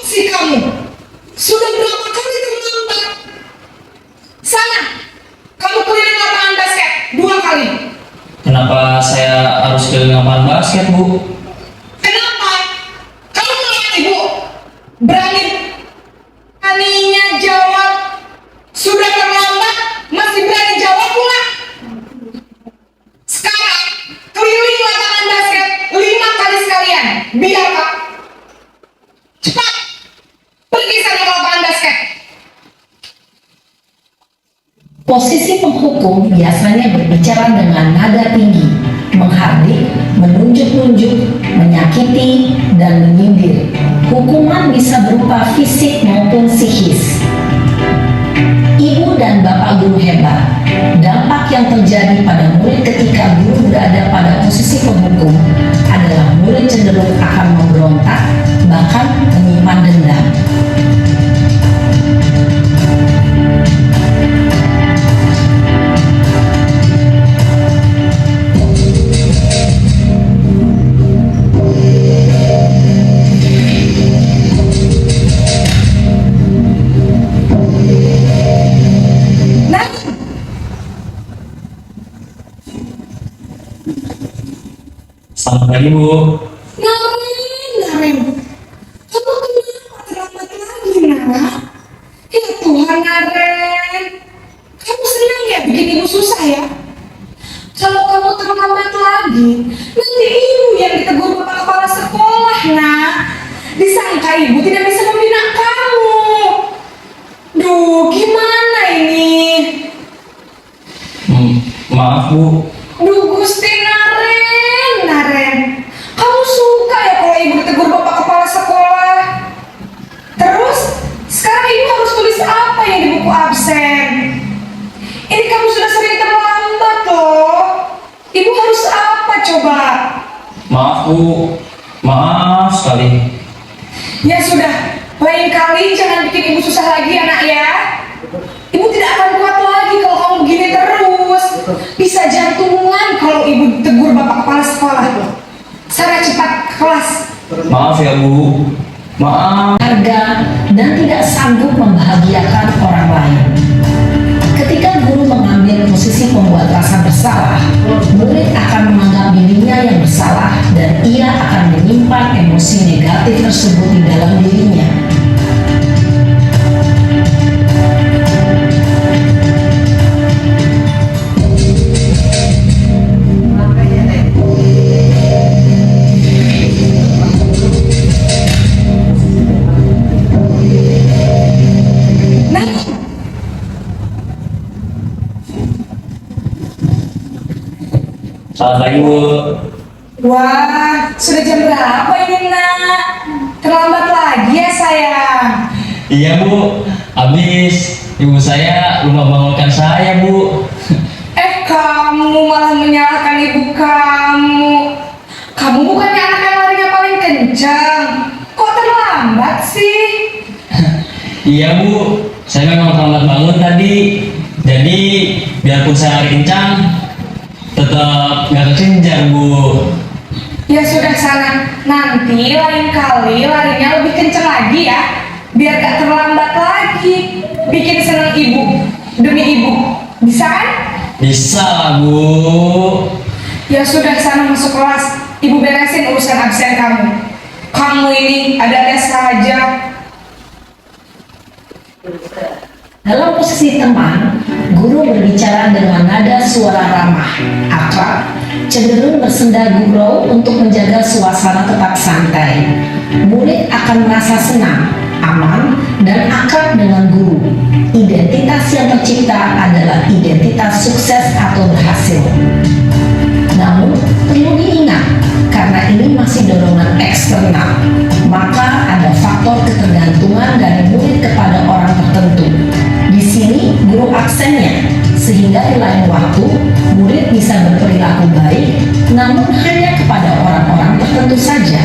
Si kamu sudah berapa kali terlambat? Sana, kamu keliling lapangan basket 2 kali. kenapa saya harus keliling lapangan basket, Bu? Kenapa? Kamu melawan ibu. Beraninya jawab. Sudah terlambat, masih berani jawab pula. Sekarang, keliling lapangan basket 5 kali sekalian. Biar Pak. Cepat. Pergi sana ke lapangan basket. Posisi penghukum biasanya berbicara dengan nada tinggi, menghardik, menunjuk-nunjuk, menyakiti, dan menyindir. Hukuman bisa berupa fisik maupun psikis. Ibu dan bapak guru hebat, dampak yang terjadi pada murid ketika guru berada pada posisi penghukum adalah murid cenderung akan memberontak, bahkan menyimpan dendam. Selamat pagi, Bu. Naren, kamu kenapa terlambat lagi, Nak? Ya Tuhan, Naren, kamu senang ya bikin ibu susah ya? Kalau kamu terlambat lagi, nanti ibu yang ditegur bapak kepala sekolah, Nak. Disangka ibu tidak bisa membina kamu. Duh, gimana ini? Maaf, Bu. Duh, Gusti Naren, kamu suka ya kalau ibu ditegur bapak kepala sekolah? Terus, sekarang ibu harus tulis apa yang di buku absen? Ini kamu sudah sering terlambat loh. Ibu harus apa coba? Maaf, Bu. Maaf sekali. Ya sudah, lain kali jangan bikin ibu susah lagi ya, Nak ya. Ibu tidak akan kuat lagi kalau kamu begini terus. Bisa jantungan kalau ibu tegur bapak kepala sekolah. Sana cepat ke kelas. Maaf ya, Bu. Maaf. Harga dan tidak sanggup membahagiakan orang lain. Ketika guru mengambil posisi pembuat rasa bersalah, murid akan menganggap dirinya yang bersalah dan ia akan menyimpan emosi negatif tersebut di dalam dirinya. Selamat pagi, Bu. Wah, sudah jam berapa ini, Nak? Terlambat lagi ya, sayang. Iya, Bu. Habis ibu saya lupa bangunkan saya, Bu. Kamu malah menyalahkan ibu kamu. Kamu bukannya anak yang larinya paling kencang. Kok terlambat sih? Iya, Bu. Saya memang terlambat bangun tadi. Jadi, biarpun saya lari kencang, tetap nggak kekejar, Bu. Ya sudah sana, nanti lain kali larinya lebih kencang lagi ya, biar gak terlambat lagi. Bikin seneng ibu, demi ibu, bisa kan? Bisa lah, Bu. Ya sudah sana masuk kelas, ibu beresin urusan absen kamu. Kamu ini ada-ada saja. Dalam posisi teman, guru berbicara dengan nada suara ramah, akrab, cenderung bersenda gurau untuk menjaga suasana tetap santai. Murid akan merasa senang, aman, dan akrab dengan guru. Identitas yang tercipta adalah identitas sukses atau berhasil. Namun, perlu diingat, karena ini masih dorongan eksternal, maka ada faktor ketergantungan dari murid kepada orang tertentu. Di sini guru aksennya, sehingga di lain waktu murid bisa berperilaku baik, namun hanya kepada orang-orang tertentu saja.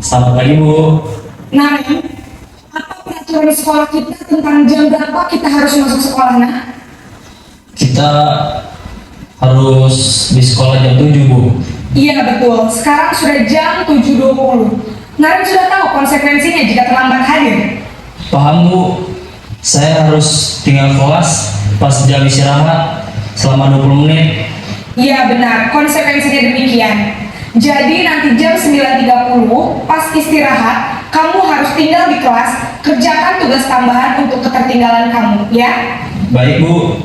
Selamat pagi, Bu. Nah, apa peraturan sekolah kita tentang jam berapa kita harus masuk sekolah, Nah? Kita harus di sekolah jam 7, Bu. Iya betul, sekarang sudah jam 7.20. Naren sudah tahu konsekuensinya jika terlambat hadir. Paham, Bu. Saya harus tinggal kelas pas jam istirahat selama 20 menit. Iya benar, konsekuensinya demikian. Jadi nanti jam 9.30 pas istirahat, kamu harus tinggal di kelas, kerjakan tugas tambahan untuk ketertinggalan kamu, ya. Baik, Bu.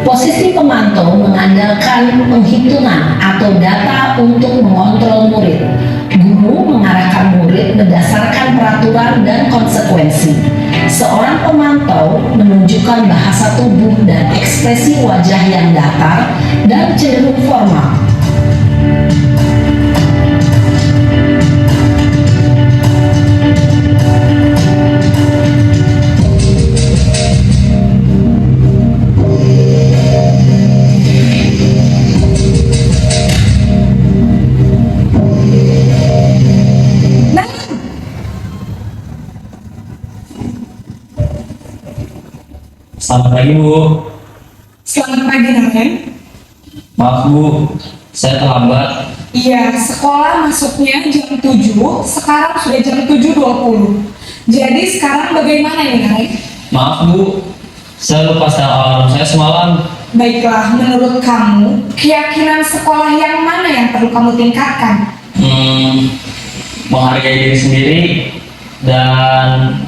Posisi pemantau mengandalkan penghitungan atau data untuk mengontrol murid. Guru mengarahkan murid berdasarkan peraturan dan konsekuensi. Seorang pemantau menunjukkan bahasa tubuh dan ekspresi wajah yang datar dan cenderung formal. Selamat pagi, Bu. Selamat pagi, Naren. Maaf, Bu. Saya terlambat. Iya, sekolah masuknya jam 7, sekarang sudah jam 7.20. Jadi sekarang bagaimana ini, Naren? Maaf, Bu. Saya lupa setel alarm saya semalam. Baiklah, menurut kamu, keyakinan sekolah yang mana yang perlu kamu tingkatkan? Menghargai diri sendiri dan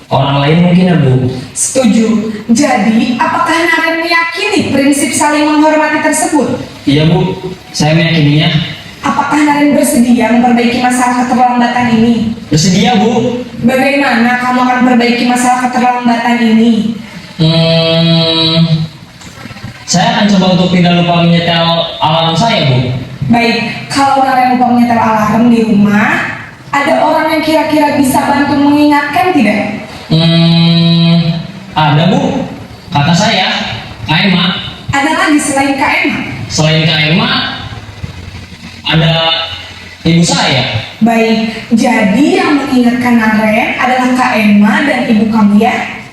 orang lain mungkin ya, Bu. Setuju. Jadi, apakah Naren meyakini prinsip saling menghormati tersebut? Iya, Bu. Saya meyakininya. Apakah Naren bersedia memperbaiki masalah keterlambatan ini? Bersedia, Bu. Bagaimana kamu akan memperbaiki masalah keterlambatan ini? Saya akan coba untuk tidak lupa menyetel alarm saya, Bu. Baik, kalau Naren lupa menyetel alarm di rumah, ada orang yang kira-kira bisa bantu mengingatkan tidak? Ada, Bu. Kata saya, Kak Emma. Ada lagi selain Kak Emma? Selain Kak Emma, ada ibu saya. Baik, jadi yang mengingatkan Naren adalah Kak Emma dan ibu kamu ya?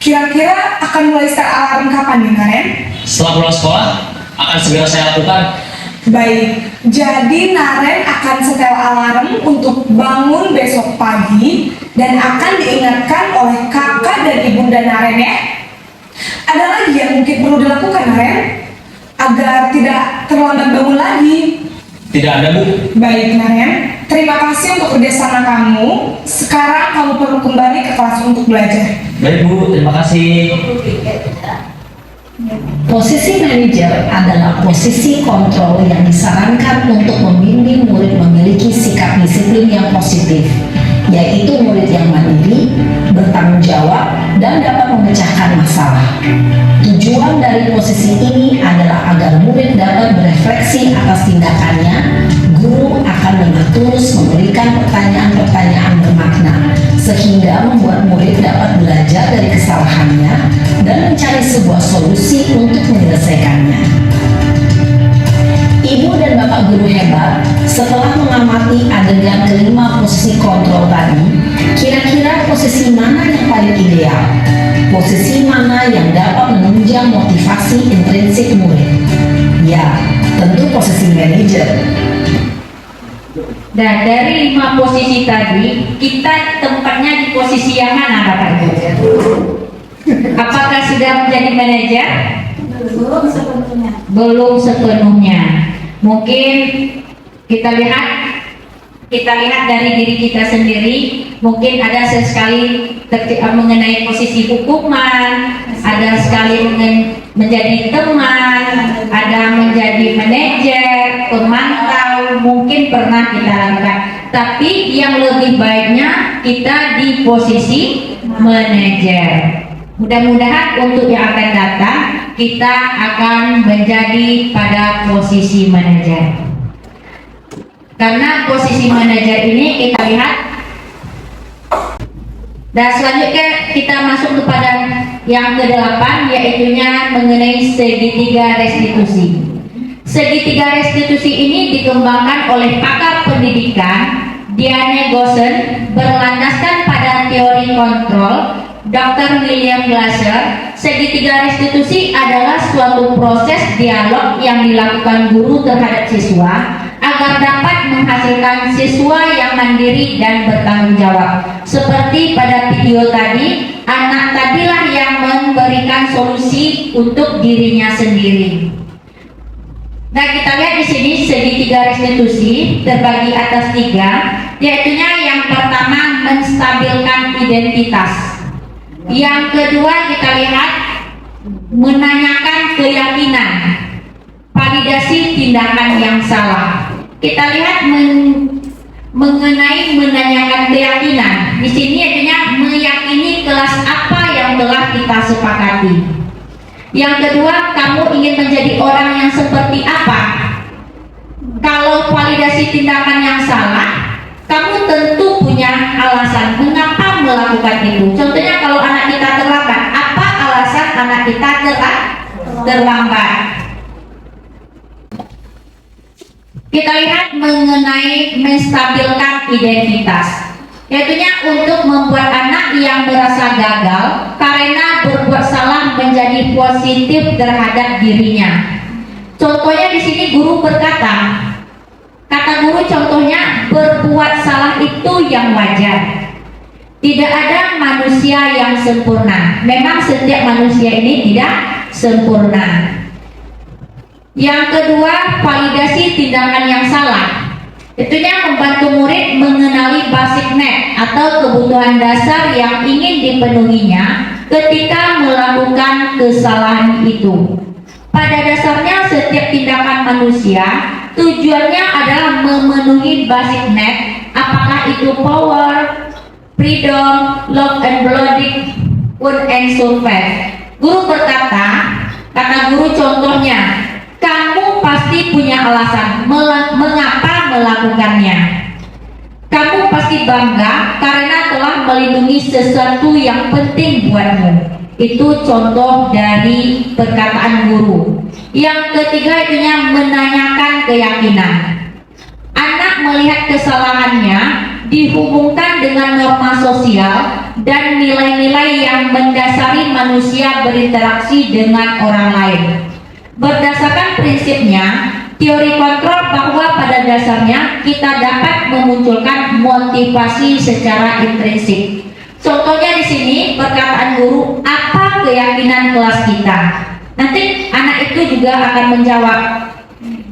Kira-kira akan mulai start alarm kapan nih, Naren? Setelah pulang sekolah, akan segera saya lakukan. Baik, jadi Naren akan setel alarm untuk bangun besok pagi dan akan diingatkan oleh kakak dan ibunda Naren ya. Ada lagi yang mungkin perlu dilakukan, Naren, agar tidak terlambat bangun lagi? Tidak ada, Bu. Baik, Naren, terima kasih untuk kerjasama kamu. Sekarang kamu perlu kembali ke kelas untuk belajar. Baik, Bu. Terima kasih. Posisi manajer adalah posisi kontrol yang disarankan untuk membimbing murid memiliki sikap disiplin yang positif, yaitu murid yang mandiri, bertanggung jawab, dan dapat memecahkan masalah. Tujuan dari posisi ini adalah agar murid dapat berefleksi atas tindakannya. Guru akan dengan tulus memberikan pertanyaan-pertanyaan bermakna, sehingga membuat murid dapat belajar dari kesalahannya dan mencari sebuah solusi untuk menyelesaikannya. Ibu dan bapak guru hebat, setelah mengamati adegan kelima posisi kontrol tadi, kira-kira posisi mana yang paling ideal? Posisi mana yang dapat menunjang motivasi intrinsik murid? Ya, tentu posisi manajer. Dan dari 5 posisi tadi, kita tempatnya di posisi yang mana, Bapak Ibu? Apakah sudah menjadi manajer? Belum sepenuhnya. Belum sepenuhnya. Mungkin kita lihat dari diri kita sendiri. Mungkin ada sekali mengenai posisi hukuman, ada sekali menjadi teman, ada menjadi manajer, pemantau, mungkin pernah kita lakukan. Tapi yang lebih baiknya kita di posisi manajer. Mudah-mudahan untuk yang akan datang kita akan menjadi pada posisi manajer. Karena posisi manajer ini kita lihat. Dan selanjutnya kita masuk kepada yang ke-8, yaitunya mengenai segitiga restitusi. Segitiga restitusi ini dikembangkan oleh pakar pendidikan Diane Gossen berlandaskan pada teori kontrol Dr. William Glasser. Segitiga restitusi adalah suatu proses dialog yang dilakukan guru terhadap siswa agar dapat menghasilkan siswa yang mandiri dan bertanggung jawab. Seperti pada video tadi, anak tadilah yang memberikan solusi untuk dirinya sendiri. Nah, kita lihat di sini segitiga restitusi terbagi atas 3, yaitunya yang pertama menstabilkan identitas. Yang kedua kita lihat menanyakan keyakinan, validasi tindakan yang salah. Kita lihat mengenai menanyakan keyakinan. Di sini artinya meyakini kelas apa yang telah kita sepakati. Yang kedua, kamu ingin menjadi orang yang seperti apa? Kalau validasi tindakan yang salah, kamu tentu punya alasan mengapa melakukan itu. Contohnya kalau anak kita terlambat, apa alasan anak kita terlambat? Kita lihat mengenai menstabilkan identitas, yaitunya untuk membuat anak yang merasa gagal karena berbuat salah menjadi positif terhadap dirinya. Contohnya di sini guru berkata, kata guru contohnya berbuat salah itu yang wajar. Tidak ada manusia yang sempurna. Memang setiap manusia ini tidak sempurna. Yang kedua, validasi tindakan yang salah. Itunya membantu murid mengenali basic need atau kebutuhan dasar yang ingin dipenuhinya ketika melakukan kesalahan itu. Pada dasarnya setiap tindakan manusia tujuannya adalah memenuhi basic need, apakah itu power, freedom, love and belonging, food and survive. Guru berkata, kata guru contohnya, kamu pasti punya alasan mengapa melakukannya. Kamu pasti bangga karena telah melindungi sesuatu yang penting buatmu. Itu contoh dari perkataan guru. Yang ketiga itunya menanyakan keyakinan. Anak melihat kesalahannya dihubungkan dengan norma sosial dan nilai-nilai yang mendasari manusia berinteraksi dengan orang lain. Berdasarkan prinsipnya, teori kontrol bahwa pada dasarnya kita dapat memunculkan motivasi secara intrinsik. Contohnya di sini perkataan guru, apa keyakinan kelas kita? Nanti anak itu juga akan menjawab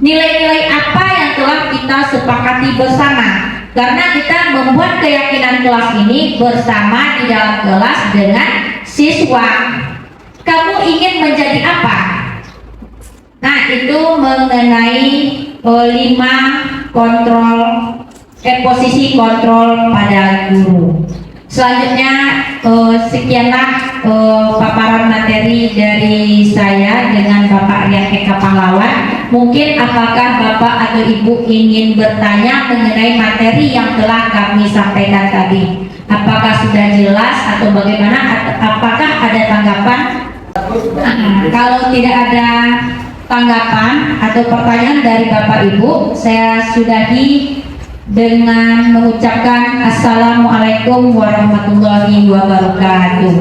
nilai-nilai apa yang telah kita sepakati bersama. Karena kita membuat keyakinan kelas ini bersama di dalam kelas dengan siswa. Kamu ingin menjadi apa? Nah, itu mengenai 5 posisi kontrol pada guru. Selanjutnya sekianlah paparan materi dari saya dengan Bapak Rian Eka Pahlawan. Mungkin apakah Bapak atau Ibu ingin bertanya mengenai materi yang telah kami sampaikan tadi? Apakah sudah jelas atau bagaimana? Apakah ada tanggapan? Kalau tidak ada tanggapan atau pertanyaan dari Bapak Ibu, saya sudahi dengan mengucapkan Assalamualaikum warahmatullahi wabarakatuh.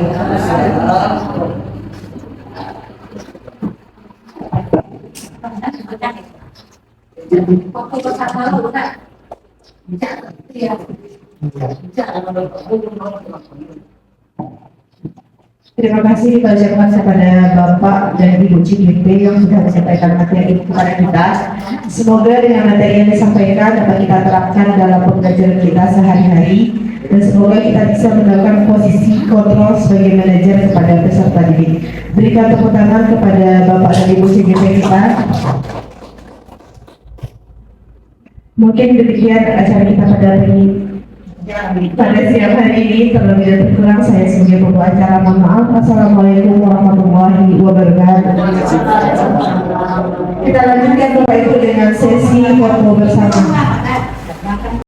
Terima kasih kami ucapkan kepada Bapak dan Ibu CGP yang sudah menyampaikan materi kepada kita. Semoga dengan materi yang disampaikan dapat kita terapkan dalam pembelajaran kita sehari-hari, dan semoga kita bisa melakukan posisi kontrol sebagai manajer kepada peserta didik. Berikan tepuk tangan kepada Bapak dan Ibu CGP kita. Mungkin demikian acara kita pada siang hari ini. Terlebih dan terkurang saya sebagai pembawa acara mohon maaf. Assalamualaikum warahmatullahi wabarakatuh. Kita lanjutkan Bapak Ibu dengan sesi foto bersama.